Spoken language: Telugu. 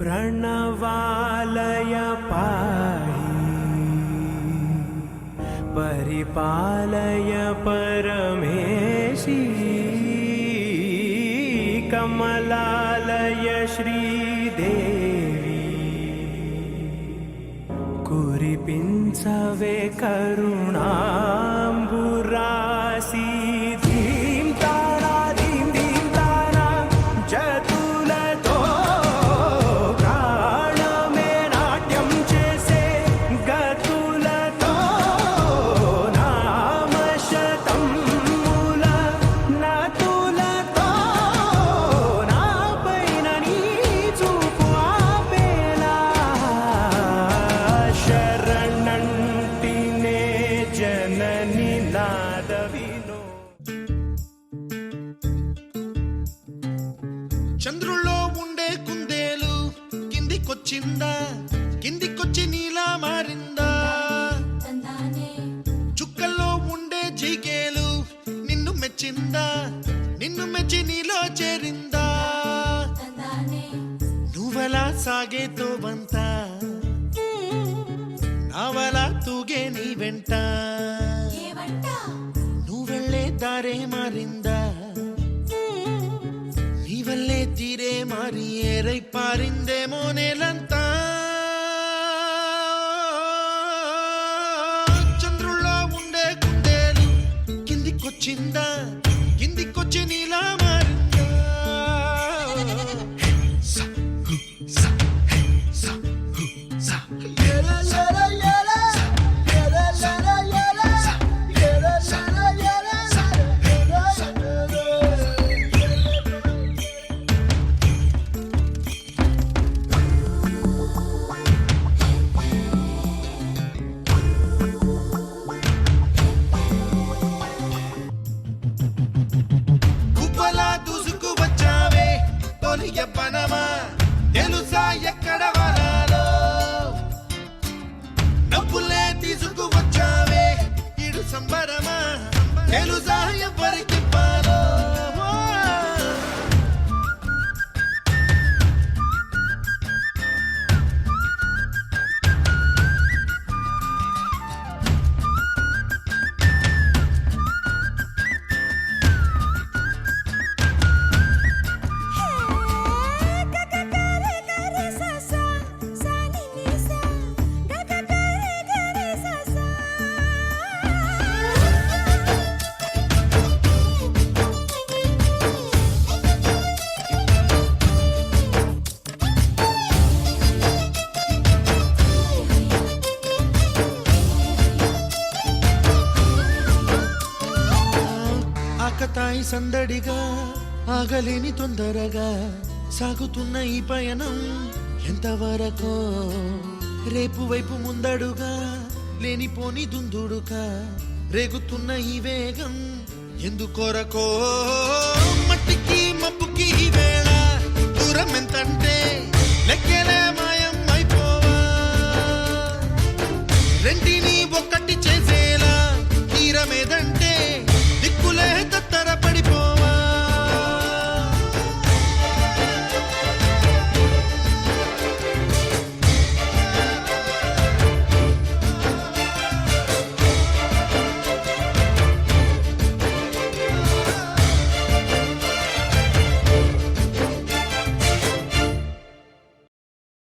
प्रणवालय पाहि परिपालय परमेशी कमलालय श्रीदेवी कुरिपिंचवे करुणांबुरासी చంద్రుల్లో ఉండే కుందేలు కిందికొచ్చిందా, కిందికొచ్చి నీలా మారిందా? చుక్కల్లో ఉండే జీకేలు నిన్ను మెచ్చిందా, నిన్ను మెచ్చి నీలో చేరిందా? నువ్వలా సాగేతో బంత నావలా తూగే నీ వెంట, నువ్వెళ్ళే దారే మారిందా, నీవల్లే తీరే మారి ఏరై పారిందేమో నేలంతా. చంద్రుల్లో ఉండే కుందేలు కిందికొచ్చిందా, కిందికొచ్చి నీలా మారిందా? పనమా తెలుసా ఎక్కడ వరాలో, డబ్బులే తీసుకువచ్చావే ఇడు సంబరమా తెలుసా ఎవరికి పాలో. ఆకతాయి సందడిగా ఆగలేని తొందరగా సాగుతున్న ఈ పయనం ఎంతవరకో, రేపు వైపు ముందడుగా లేనిపోని దుందుడుగా రేగుతున్న ఈ వేగం ఎందుకొరకో, మట్టికి మబ్బుకి ఈ వేళ